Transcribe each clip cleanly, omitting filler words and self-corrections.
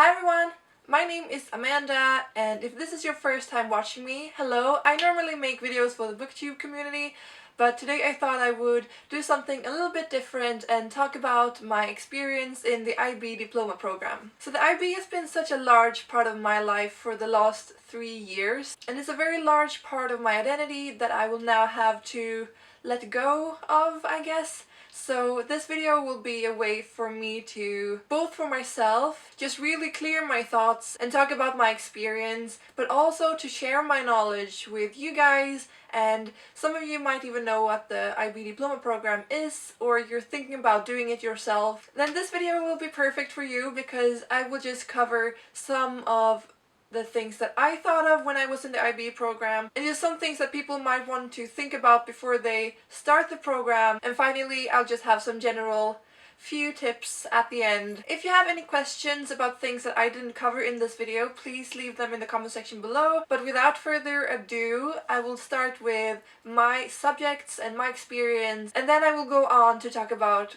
Hi everyone! My name is Amanda, and if this is your first time watching me, hello! I normally make videos for the booktube community, but today I thought I would do something a little bit different and talk about my experience in the IB diploma program. So the IB has been such a large part of my life for the last 3 years, and it's a very large part of my identity that I will now have to let go of, I guess. So this video will be a way for me to, both for myself, just really clear my thoughts and talk about my experience, but also to share my knowledge with you guys, and some of you might even know what the IB diploma program is, or you're thinking about doing it yourself. Then this video will be perfect for you because I will just cover some of the things that I thought of when I was in the IB program, and just some things that people might want to think about before they start the program. And finally, I'll just have some general few tips at the end. If you have any questions about things that I didn't cover in this video, please leave them in the comment section below. But without further ado, I will start with my subjects and my experience, and then I will go on to talk about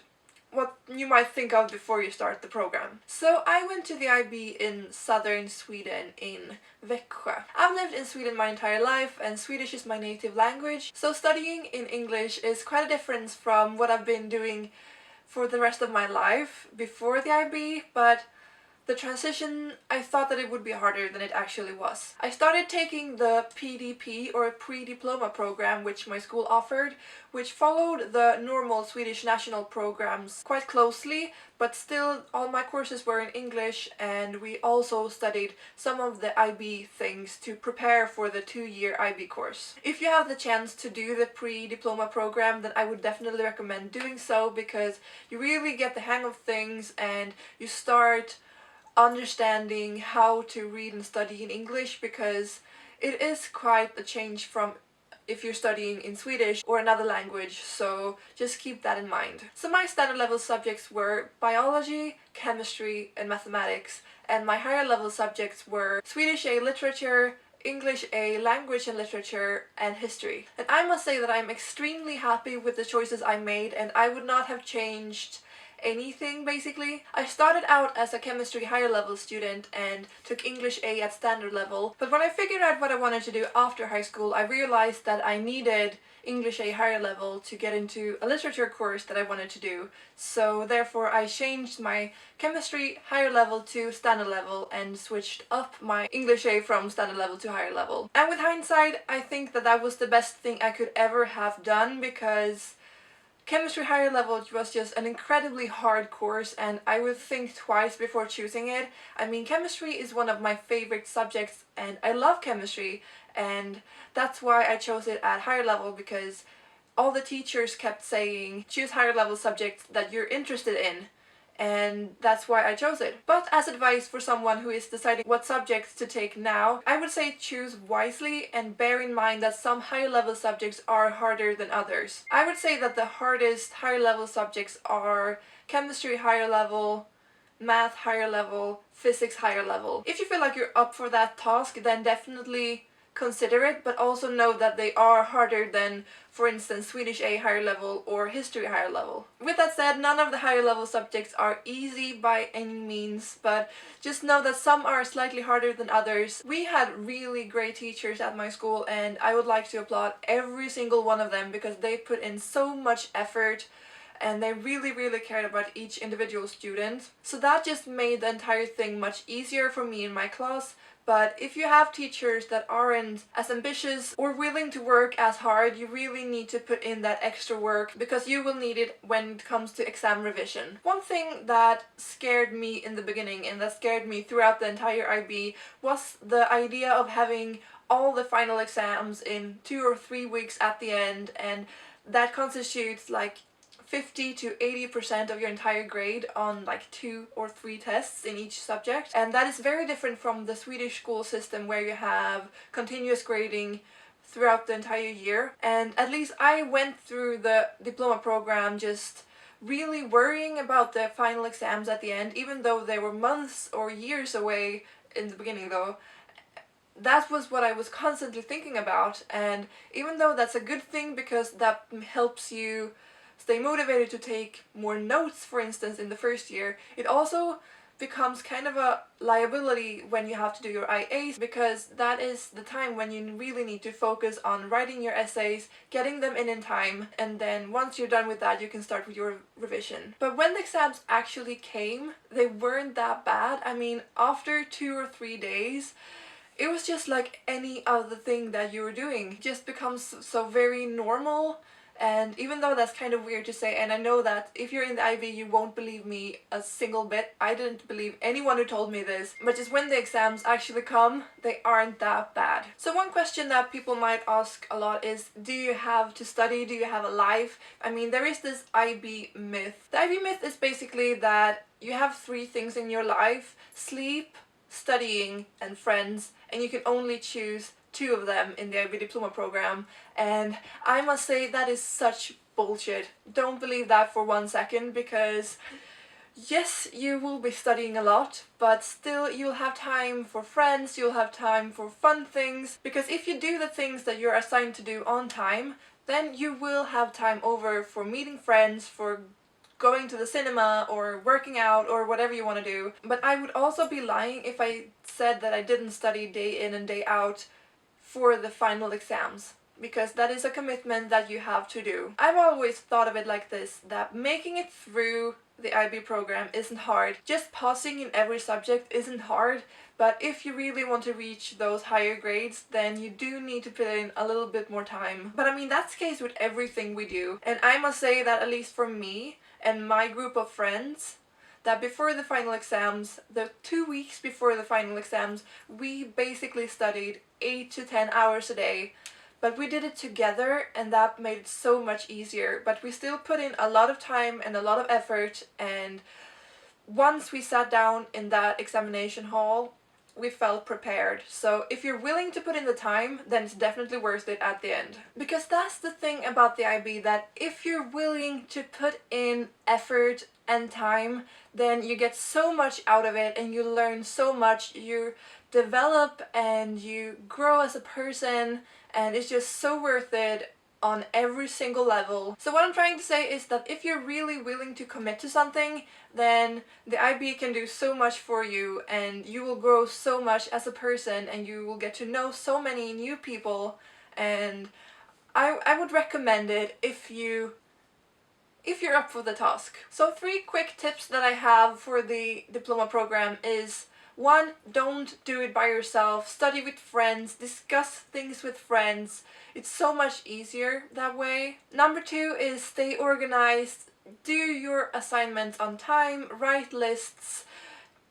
what you might think of before you start the program. So I went to the IB in southern Sweden, in Växjö. I've lived in Sweden my entire life, and Swedish is my native language, so studying in English is quite a difference from what I've been doing for the rest of my life before the IB, but the transition, I thought that it would be harder than it actually was. I started taking the PDP, or pre-diploma program, which my school offered, which followed the normal Swedish national programs quite closely, but still all my courses were in English, and we also studied some of the IB things to prepare for the 2-year IB course. If you have the chance to do the pre-diploma program, then I would definitely recommend doing so, because you really get the hang of things and you start understanding how to read and study in English, because it is quite a change from if you're studying in Swedish or another language, so just keep that in mind. So my standard level subjects were biology, chemistry and mathematics, and my higher level subjects were Swedish A literature, English A language and literature, and history. And I must say that I'm extremely happy with the choices I made, and I would not have changed anything basically. I started out as a chemistry higher level student and took English A at standard level, but when I figured out what I wanted to do after high school, I realized that I needed English A higher level to get into a literature course that I wanted to do, so therefore I changed my chemistry higher level to standard level and switched up my English A from standard level to higher level. And with hindsight, I think that that was the best thing I could ever have done, because chemistry higher level was just an incredibly hard course, and I would think twice before choosing it. I mean, chemistry is one of my favorite subjects and I love chemistry, and that's why I chose it at higher level, because all the teachers kept saying choose higher level subjects that you're interested in, and that's why I chose it. But as advice for someone who is deciding what subjects to take now, I would say choose wisely and bear in mind that some higher level subjects are harder than others. I would say that the hardest higher level subjects are chemistry higher level, math higher level, physics higher level. If you feel like you're up for that task, then definitely consider it, but also know that they are harder than, for instance, Swedish A higher level or history higher level. With that said, none of the higher level subjects are easy by any means, but just know that some are slightly harder than others. We had really great teachers at my school, and I would like to applaud every single one of them, because they put in so much effort and they really cared about each individual student. So that just made the entire thing much easier for me in my class. But if you have teachers that aren't as ambitious or willing to work as hard, you really need to put in that extra work, because you will need it when it comes to exam revision. One thing that scared me in the beginning, and that scared me throughout the entire IB, was the idea of having all the final exams in 2 or 3 weeks at the end, and that constitutes like 50 to 80% of your entire grade on like 2 or 3 tests in each subject. And that is very different from the Swedish school system, where you have continuous grading throughout the entire year. And at least I went through the diploma program just really worrying about the final exams at the end, even though they were months or years away in the beginning though. That was what I was constantly thinking about, and even though that's a good thing because that helps you stay motivated to take more notes, for instance, in the first year, it also becomes kind of a liability when you have to do your IAs, because that is the time when you really need to focus on writing your essays, getting them in time, and then once you're done with that you can start with your revision. But when the exams actually came, they weren't that bad. I mean, after 2 or 3 days it was just like any other thing that you were doing. It just becomes so very normal. And even though that's kind of weird to say, and I know that if you're in the IB you won't believe me a single bit, I didn't believe anyone who told me this, but just when the exams actually come, they aren't that bad. So one question that people might ask a lot is, do you have to study? Do you have a life? I mean, there is this IB myth. The IB myth is basically that you have 3 things in your life: sleep, studying, and friends, and you can only choose 2 of them in the IB diploma program. And I must say that is such bullshit. Don't believe that for 1 second, because yes, you will be studying a lot, but still you'll have time for friends, you'll have time for fun things, because if you do the things that you're assigned to do on time, then you will have time over for meeting friends, for going to the cinema, or working out, or whatever you want to do. But I would also be lying if I said that I didn't study day in and day out for the final exams, because that is a commitment that you have to do. I've always thought of it like this, that making it through the IB program isn't hard. Just passing in every subject isn't hard, but if you really want to reach those higher grades, then you do need to put in a little bit more time. But I mean, that's the case with everything we do. And I must say that, at least for me and my group of friends, that before the final exams, the 2 weeks before the final exams, we basically studied 8 to 10 hours a day. But we did it together, and that made it so much easier. But we still put in a lot of time and a lot of effort, and once we sat down in that examination hall, we felt prepared. So if you're willing to put in the time, then it's definitely worth it at the end. Because that's the thing about the IB, that if you're willing to put in effort and time, then you get so much out of it and you learn so much, you develop and you grow as a person, and it's just so worth it on every single level. So what I'm trying to say is that if you're really willing to commit to something, then the IB can do so much for you, and you will grow so much as a person, and you will get to know so many new people. And I would recommend it if you're up for the task. So 3 quick tips that I have for the diploma program is: 1, don't do it by yourself. Study with friends, discuss things with friends. It's so much easier that way. Number 2 is stay organized. Do your assignments on time, write lists,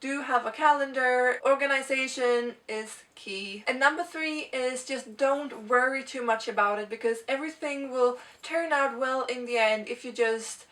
do have a calendar. Organization is key. And number 3 is just don't worry too much about it, because everything will turn out well in the end if you just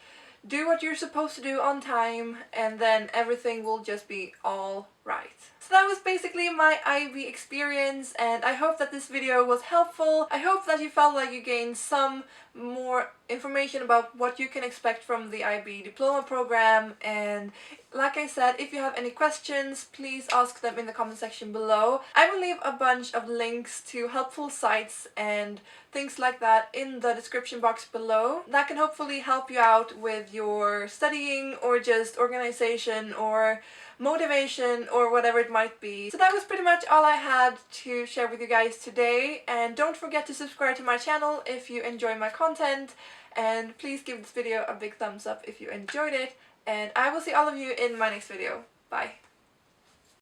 do what you're supposed to do on time, and then everything will just be all right. So that was basically my IB experience, and I hope that this video was helpful. I hope that you felt like you gained some more information about what you can expect from the IB diploma program. And like I said, if you have any questions, please ask them in the comment section below. I will leave a bunch of links to helpful sites and things like that in the description box below. That can hopefully help you out with your studying, or just organization, or motivation, or whatever it might be. So that was pretty much all I had to share with you guys today, and don't forget to subscribe to my channel if you enjoy my content, and please give this video a big thumbs up if you enjoyed it, and I will see all of you in my next video. Bye!